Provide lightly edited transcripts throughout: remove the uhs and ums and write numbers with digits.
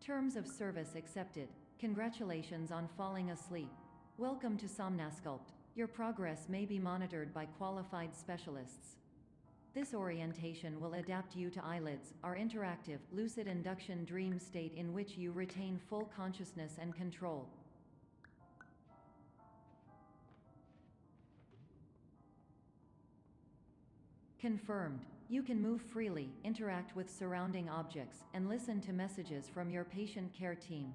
Terms of service accepted. Congratulations on falling asleep. Welcome to Somnasculpt. Your progress may be monitored by qualified specialists. This orientation will adapt you to eyelids, our interactive, lucid induction dream state in which you retain full consciousness and control. Confirmed. You can move freely, interact with surrounding objects, and listen to messages from your patient care team.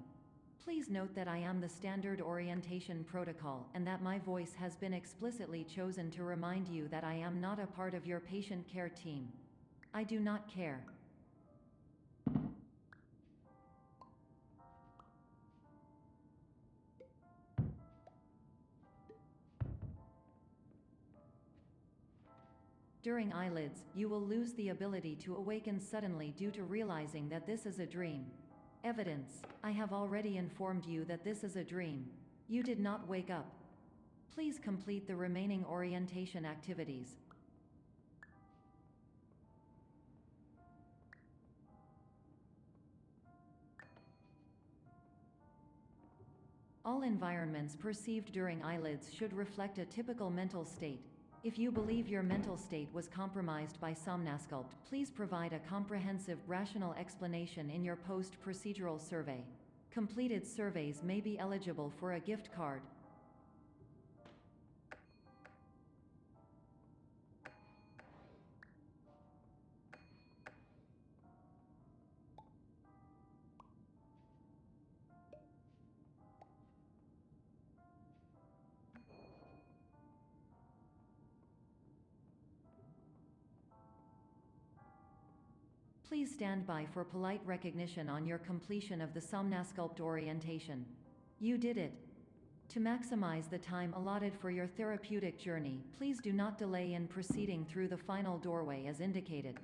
Please note that I am the standard orientation protocol and that my voice has been explicitly chosen to remind you that I am not a part of your patient care team. I do not care. During eyelids, you will lose the ability to awaken suddenly due to realizing that this is a dream. Evidence: I have already informed you that this is a dream. You did not wake up. Please complete the remaining orientation activities. All environments perceived during eyelids should reflect a typical mental state. If you believe your mental state was compromised by Somnasculpt, please provide a comprehensive, rational explanation in your post-procedural survey. Completed surveys may be eligible for a gift card. Please stand by for polite recognition on your completion of the Somnasculpt orientation. You did it. To maximize the time allotted for your therapeutic journey, please do not delay in proceeding through the final doorway as indicated.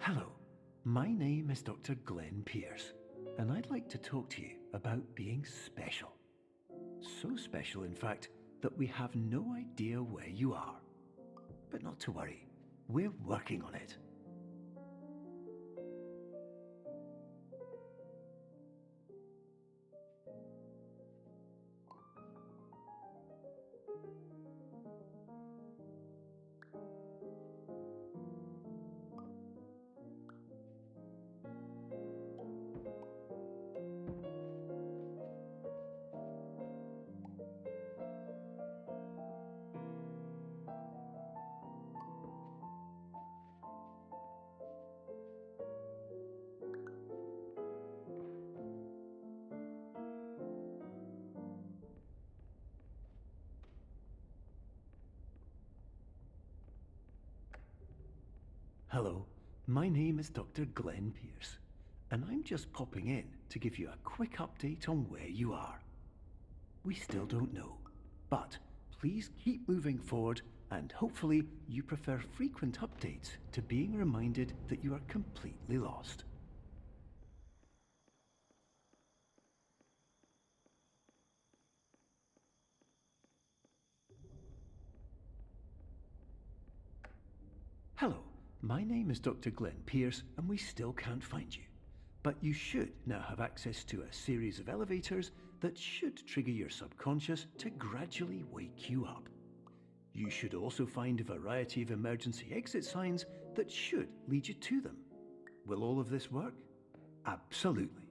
Hello, my name is Dr. Glenn Pierce, and I'd like to talk to you about being special. So special, in fact, that we have no idea where you are. But not to worry, we're working on it. Hello, my name is Dr. Glenn Pierce, and I'm just popping in to give you a quick update on where you are. We still don't know, but please keep moving forward, and hopefully you prefer frequent updates to being reminded that you are completely lost. Hello, my name is Dr. Glenn Pierce, and we still can't find you. But you should now have access to a series of elevators that should trigger your subconscious to gradually wake you up. You should also find a variety of emergency exit signs that should lead you to them. Will all of this work? Absolutely.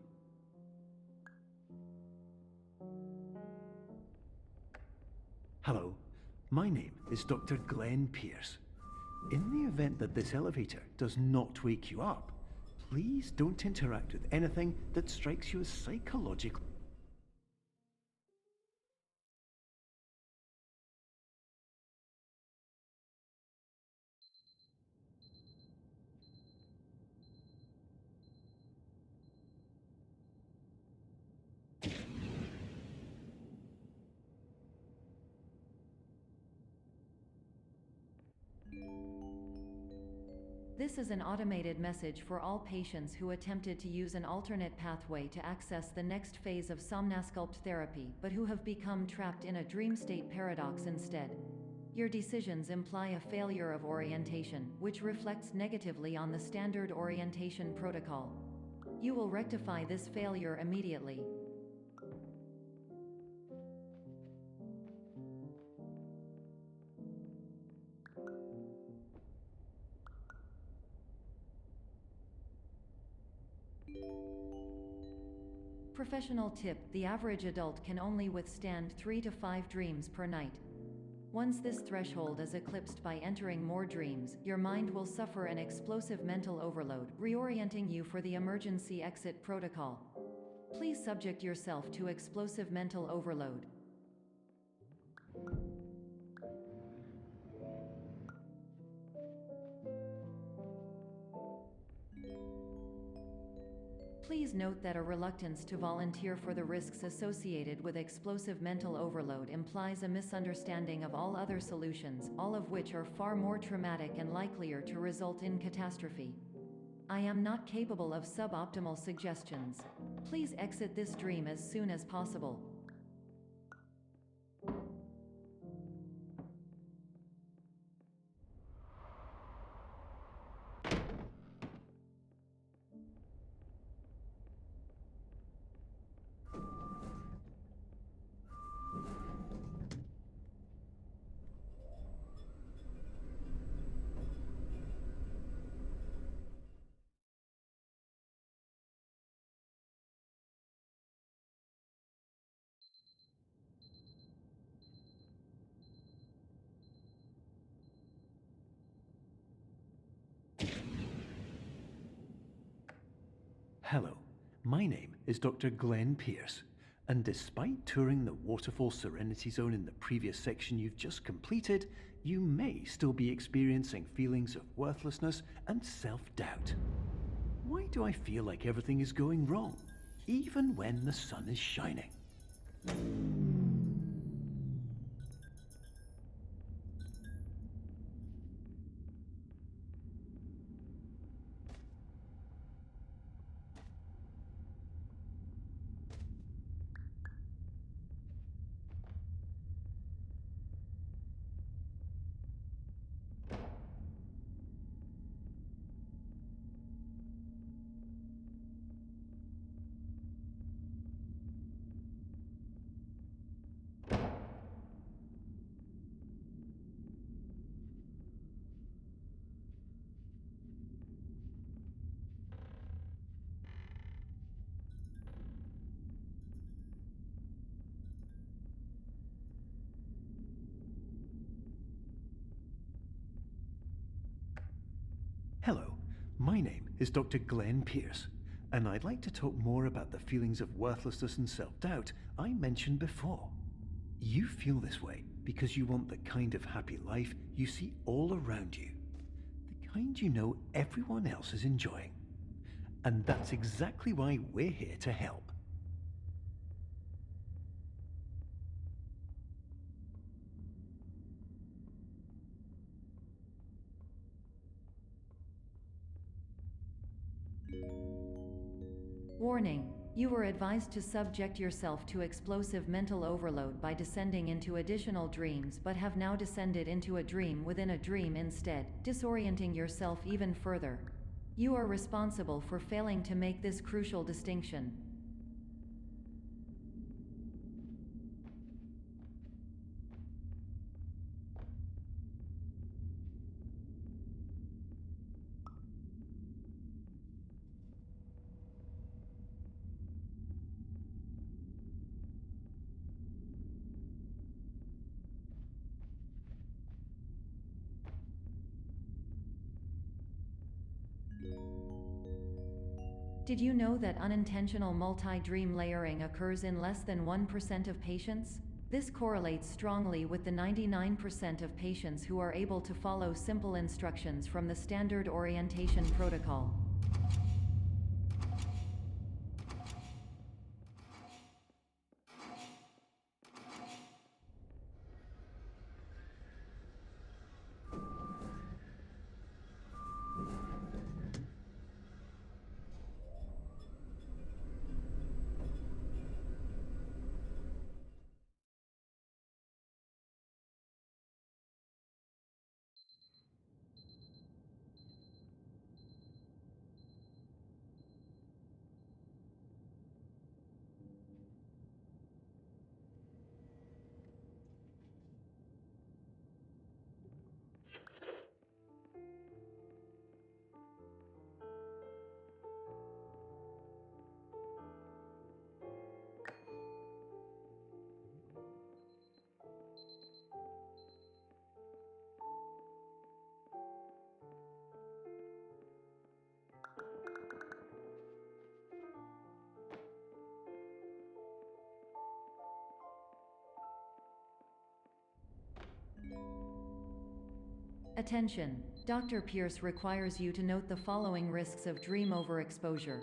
Hello, my name is Dr. Glenn Pierce. In the event that this elevator does not wake you up, please don't interact with anything that strikes you as psychological. This is an automated message for all patients who attempted to use an alternate pathway to access the next phase of somnasculpt therapy but who have become trapped in a dream state paradox instead. Your decisions imply a failure of orientation, which reflects negatively on the standard orientation protocol. You will rectify this failure immediately. Professional tip: the average adult can only withstand 3 to 5 dreams per night. Once this threshold is eclipsed by entering more dreams, your mind will suffer an explosive mental overload, reorienting you for the emergency exit protocol. Please subject yourself to explosive mental overload. Please note that a reluctance to volunteer for the risks associated with explosive mental overload implies a misunderstanding of all other solutions, all of which are far more traumatic and likelier to result in catastrophe. I am not capable of suboptimal suggestions. Please exit this dream as soon as possible. Hello, my name is Dr. Glenn Pierce, and despite touring the Waterfall Serenity Zone in the previous section you've just completed, you may still be experiencing feelings of worthlessness and self-doubt. Why do I feel like everything is going wrong, even when the sun is shining? Hello, my name is Dr. Glenn Pierce, and I'd like to talk more about the feelings of worthlessness and self-doubt I mentioned before. You feel this way because you want the kind of happy life you see all around you, the kind you know everyone else is enjoying. And that's exactly why we're here to help. Warning: you were advised to subject yourself to explosive mental overload by descending into additional dreams, but have now descended into a dream within a dream instead, disorienting yourself even further. You are responsible for failing to make this crucial distinction. Did you know that unintentional multi-dream layering occurs in less than 1% of patients? This correlates strongly with the 99% of patients who are able to follow simple instructions from the standard orientation protocol. Attention! Dr. Pierce requires you to note the following risks of dream overexposure.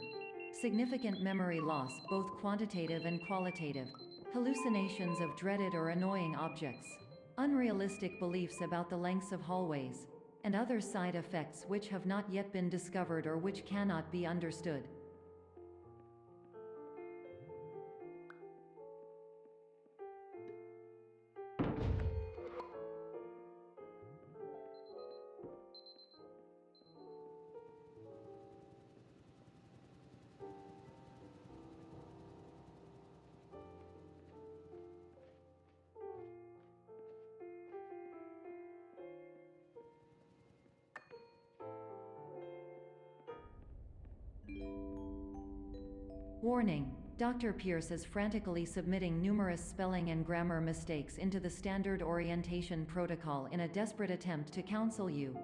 Significant memory loss, both quantitative and qualitative. Hallucinations of dreaded or annoying objects. Unrealistic beliefs about the lengths of hallways. And other side effects which have not yet been discovered or which cannot be understood. Warning: Dr. Pierce is frantically submitting numerous spelling and grammar mistakes into the standard orientation protocol in a desperate attempt to counsel you.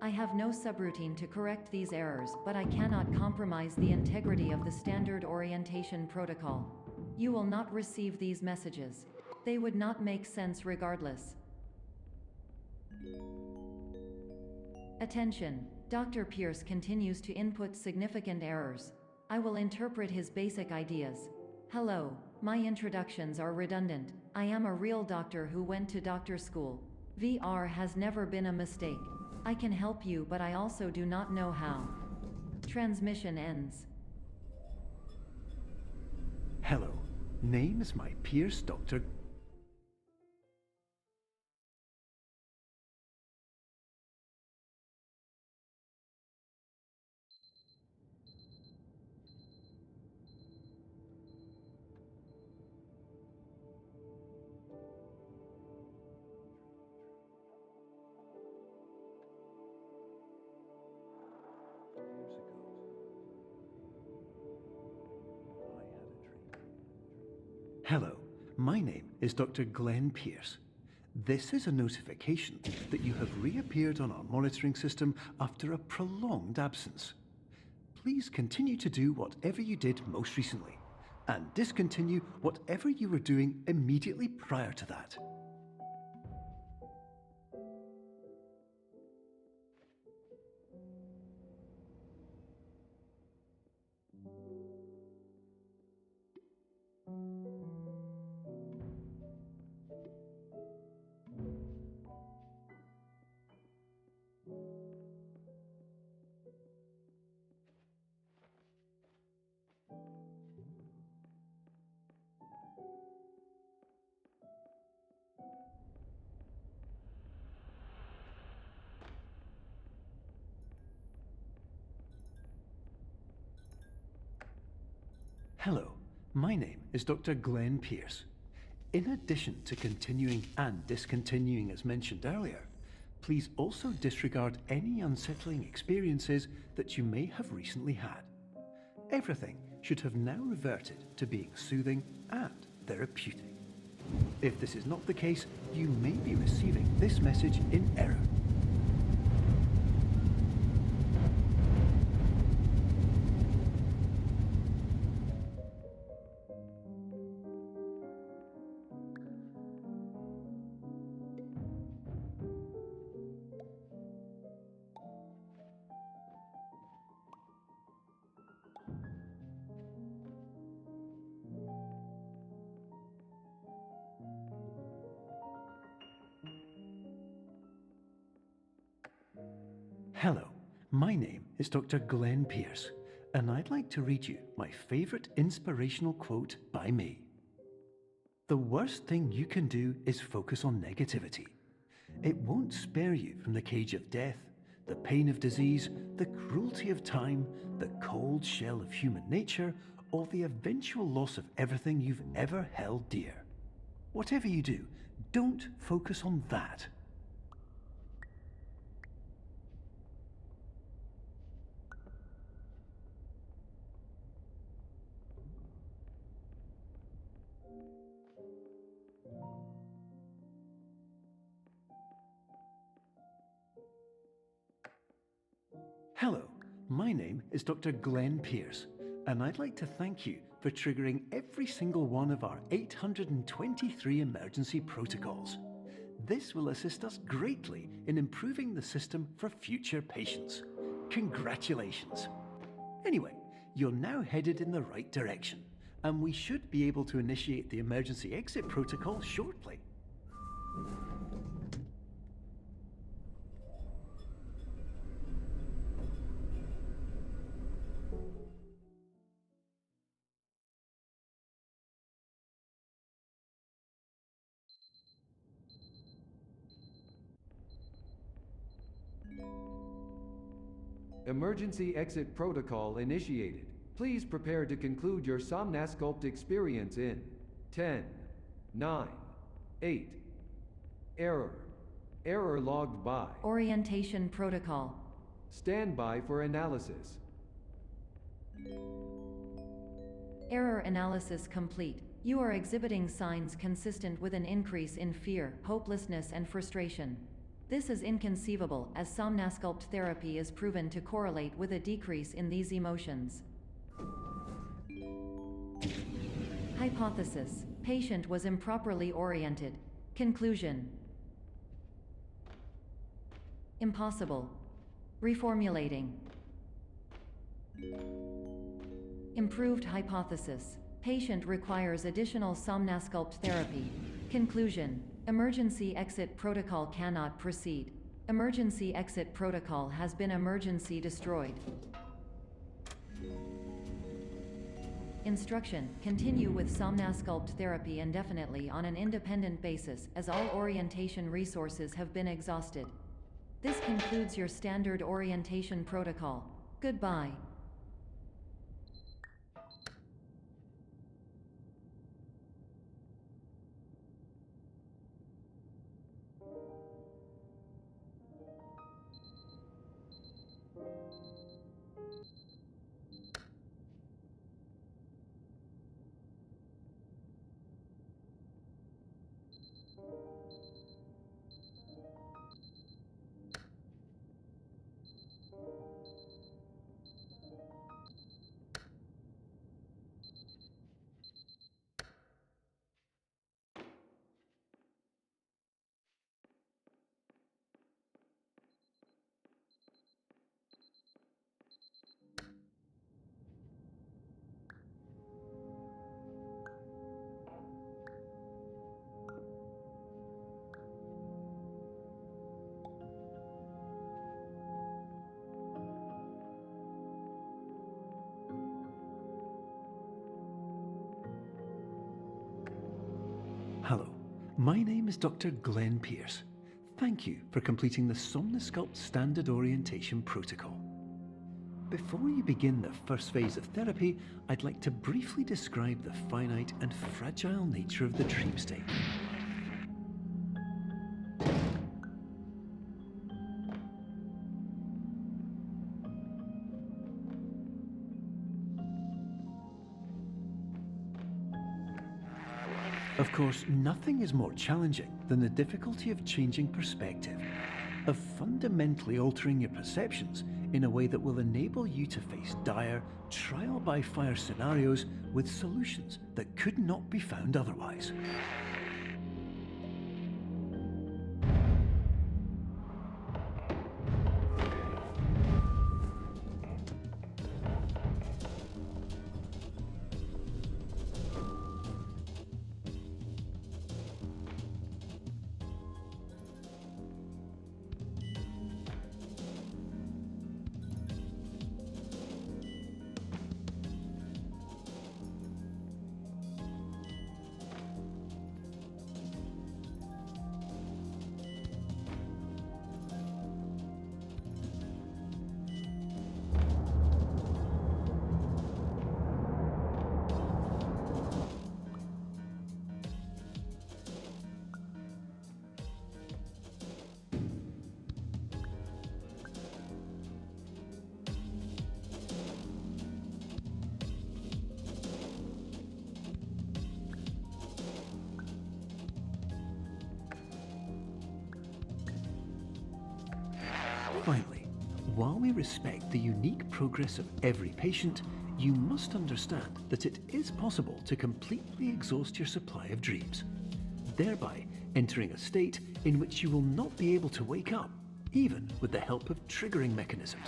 I have no subroutine to correct these errors, but I cannot compromise the integrity of the standard orientation protocol. You will not receive these messages. They would not make sense regardless. Attention! Dr. Pierce continues to input significant errors. I will interpret his basic ideas. Hello, my introductions are redundant. I am a real doctor who went to doctor school. VR has never been a mistake. I can help you, but I also do not know how. Transmission ends. Hello, name is my Pierce Dr. Hello, my name is Dr. Glenn Pierce. This is a notification that you have reappeared on our monitoring system after a prolonged absence. Please continue to do whatever you did most recently, and discontinue whatever you were doing immediately prior to that. Hello, my name is Dr. Glenn Pierce. In addition to continuing and discontinuing as mentioned earlier, please also disregard any unsettling experiences that you may have recently had. Everything should have now reverted to being soothing and therapeutic. If this is not the case, you may be receiving this message in error. Hello, my name is Dr. Glenn Pierce, and I'd like to read you my favorite inspirational quote by me. The worst thing you can do is focus on negativity. It won't spare you from the cage of death, the pain of disease, the cruelty of time, the cold shell of human nature, or the eventual loss of everything you've ever held dear. Whatever you do, don't focus on that. Hello, my name is Dr. Glenn Pierce, and I'd like to thank you for triggering every single one of our 823 emergency protocols. This will assist us greatly in improving the system for future patients. Congratulations! Anyway, you're now headed in the right direction, and we should be able to initiate the emergency exit protocol shortly. Emergency exit protocol initiated. Please prepare to conclude your Somnasculpt experience in 10, 9, 8. Error logged by. Orientation protocol. Stand by for analysis. Error analysis complete. You are exhibiting signs consistent with an increase in fear, hopelessness, and frustration. This is inconceivable, as Somnasculpt therapy is proven to correlate with a decrease in these emotions. Hypothesis: patient was improperly oriented. Conclusion: impossible. Reformulating. Improved hypothesis: patient requires additional Somnasculpt therapy. Conclusion: emergency exit protocol cannot proceed. Emergency exit protocol has been emergency destroyed. Instruction: continue with Somnasculpt therapy indefinitely on an independent basis, as all orientation resources have been exhausted. This concludes your standard orientation protocol. Goodbye. Hello, my name is Dr. Glenn Pierce. Thank you for completing the Somnasculpt Standard Orientation Protocol. Before you begin the first phase of therapy, I'd like to briefly describe the finite and fragile nature of the dream state. Of course, nothing is more challenging than the difficulty of changing perspective, of fundamentally altering your perceptions in a way that will enable you to face dire, trial-by-fire scenarios with solutions that could not be found otherwise. Finally, while we respect the unique progress of every patient, you must understand that it is possible to completely exhaust your supply of dreams, thereby entering a state in which you will not be able to wake up, even with the help of triggering mechanisms.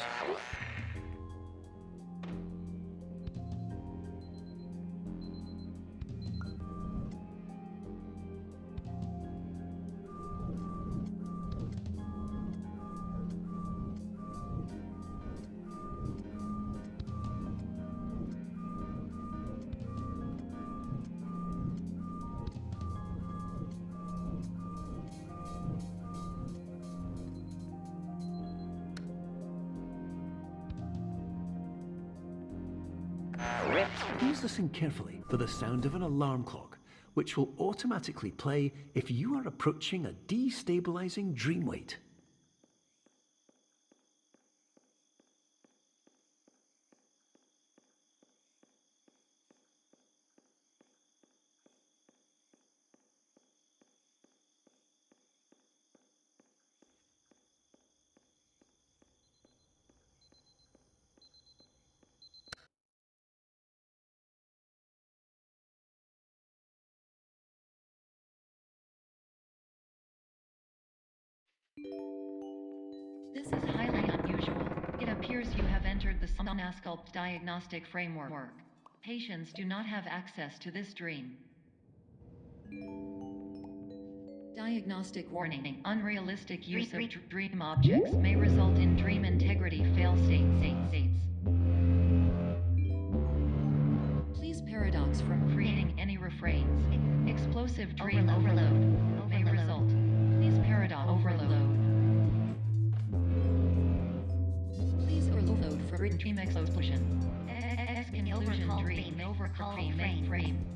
Please listen carefully for the sound of an alarm clock, which will automatically play if you are approaching a destabilizing dream weight. This is highly unusual. It appears you have entered the Somnasculpt diagnostic framework. Patients do not have access to this dream. Diagnostic warning. Unrealistic use of dream objects may result in dream integrity fail states. Please paradox from creating any refrains. Explosive dream overload may result. Please paradox overload. Please overload for dream explosion. Illusion dream overcall frame.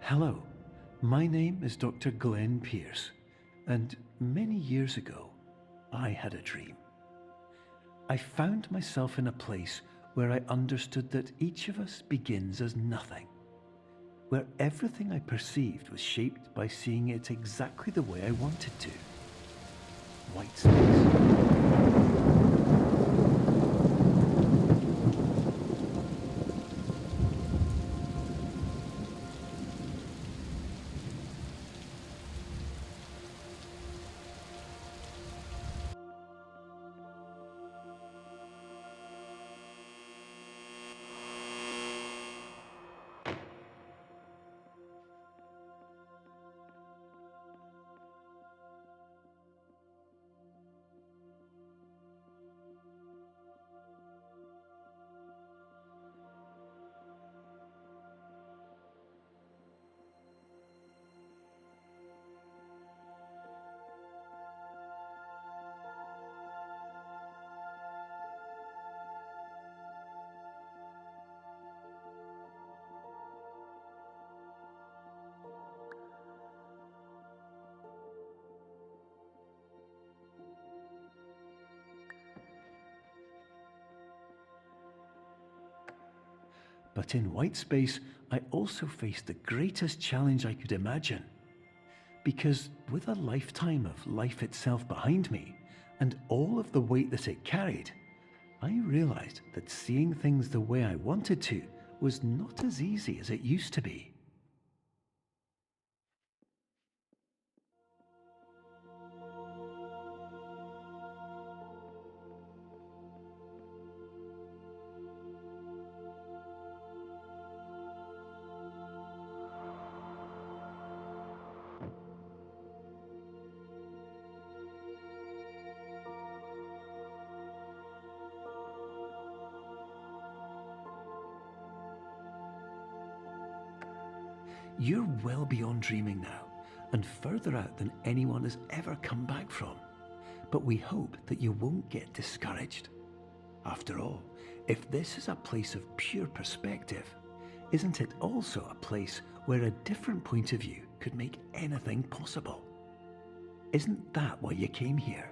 Hello, my name is Dr. Glenn Pierce, and many years ago, I had a dream. I found myself in a place where I understood that each of us begins as nothing, where everything I perceived was shaped by seeing it exactly the way I wanted to. white space. But in white space, I also faced the greatest challenge I could imagine. Because with a lifetime of life itself behind me, and all of the weight that it carried, I realized that seeing things the way I wanted to was not as easy as it used to be. You're well beyond dreaming now, and further out than anyone has ever come back from. But we hope that you won't get discouraged. After all, if this is a place of pure perspective, isn't it also a place where a different point of view could make anything possible? Isn't that why you came here?